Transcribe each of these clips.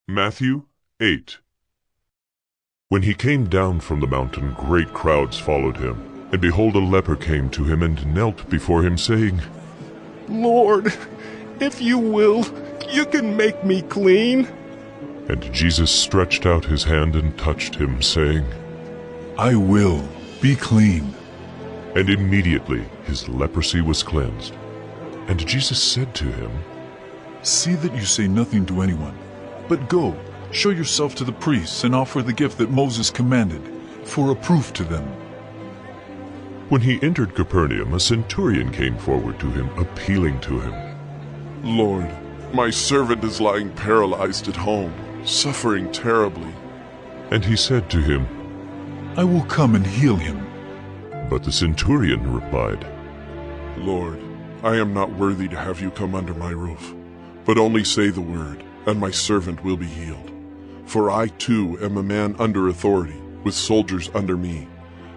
Matthew 8. When he came down from the mountain, great crowds followed him. And behold, a leper came to him and knelt before him, saying, Lord, if you will, you can make me clean. And Jesus stretched out his hand and touched him, saying, I will, be clean. And immediately his leprosy was cleansed. And Jesus said to him, See that you say nothing to anyone, but go, show yourself to the priests and offer the gift that Moses commanded, for a proof to them. When he entered Capernaum, a centurion came forward to him, appealing to him. Lord, my servant is lying paralyzed at home, suffering terribly. And he said to him, I will come and heal him. But the centurion replied, Lord, I am not worthy to have you come under my roof, but only say the word, and my servant will be healed. For I too am a man under authority, with soldiers under me.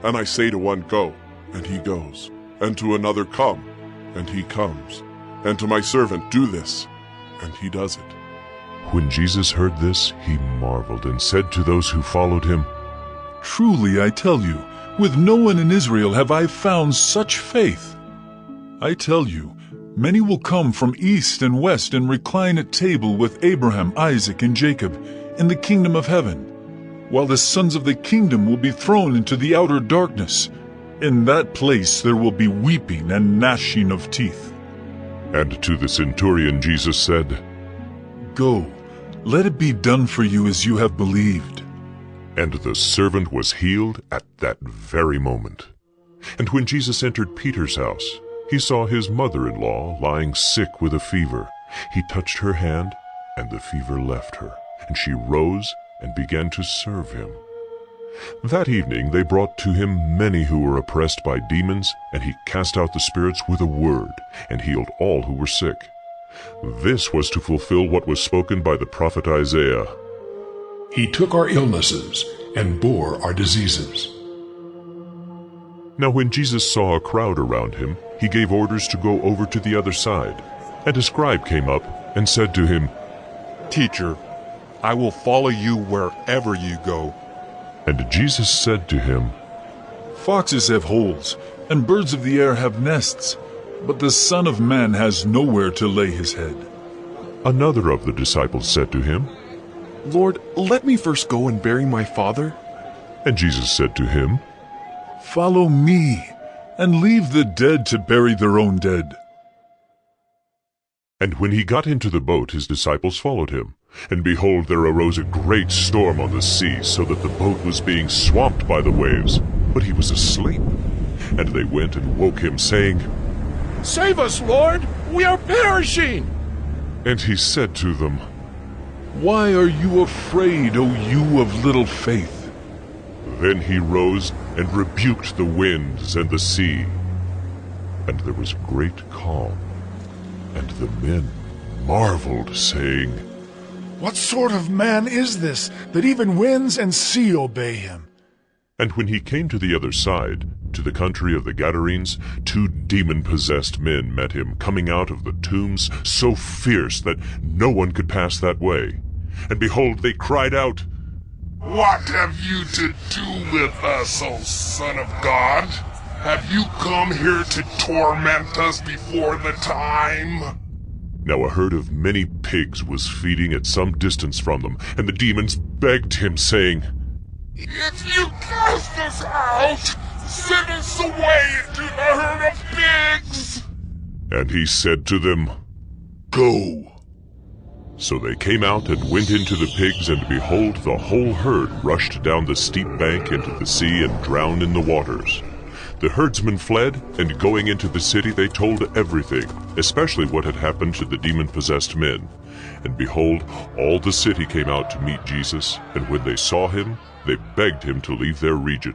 And I say to one, Go, and he goes, and to another, Come, and he comes, and to my servant, Do this, and he does it. When Jesus heard this, he marveled and said to those who followed him, Truly I tell you, with no one in Israel have I found such faith. I tell you, many will come from east and west and recline at table with Abraham, Isaac, and Jacob in the kingdom of heaven, while the sons of the kingdom will be thrown into the outer darkness. In that place there will be weeping and gnashing of teeth. And to the centurion Jesus said, Go, let it be done for you as you have believed. And the servant was healed at that very moment. And when Jesus entered Peter's house, he saw his mother-in-law lying sick with a fever. He touched her hand, and the fever left her, and she rose and began to serve him. That evening they brought to him many who were oppressed by demons, and he cast out the spirits with a word, and healed all who were sick. This was to fulfill what was spoken by the prophet Isaiah. He took our illnesses and bore our diseases. Now when Jesus saw a crowd around him, he gave orders to go over to the other side. And a scribe came up and said to him, Teacher, I will follow you wherever you go. And Jesus said to him, Foxes have holes, and birds of the air have nests, but the Son of Man has nowhere to lay his head. Another of the disciples said to him, Lord, let me first go and bury my father. And Jesus said to him, Follow me, and leave the dead to bury their own dead. And when he got into the boat, his disciples followed him. And behold, there arose a great storm on the sea, so that the boat was being swamped by the waves. But he was asleep. And they went and woke him, saying, Save us, Lord! We are perishing! And he said to them, Why are you afraid, O you of little faith? Then he rose and rebuked the winds and the sea. And there was great calm. And the men marveled, saying, What sort of man is this, that even winds and sea obey him? And when he came to the other side, to the country of the Gadarenes, 2 demon-possessed men met him, coming out of the tombs, so fierce that no one could pass that way. And behold, they cried out, What have you to do with us, O Son of God? Have you come here to torment us before the time? Now a herd of many pigs was feeding at some distance from them, and the demons begged him, saying, If you cast us out, send us away into the herd of pigs. And he said to them, Go. So they came out and went into the pigs, and behold, the whole herd rushed down the steep bank into the sea and drowned in the waters. The herdsmen fled, and going into the city they told everything, especially what had happened to the demon-possessed men. And behold, all the city came out to meet Jesus, and when they saw him, they begged him to leave their region.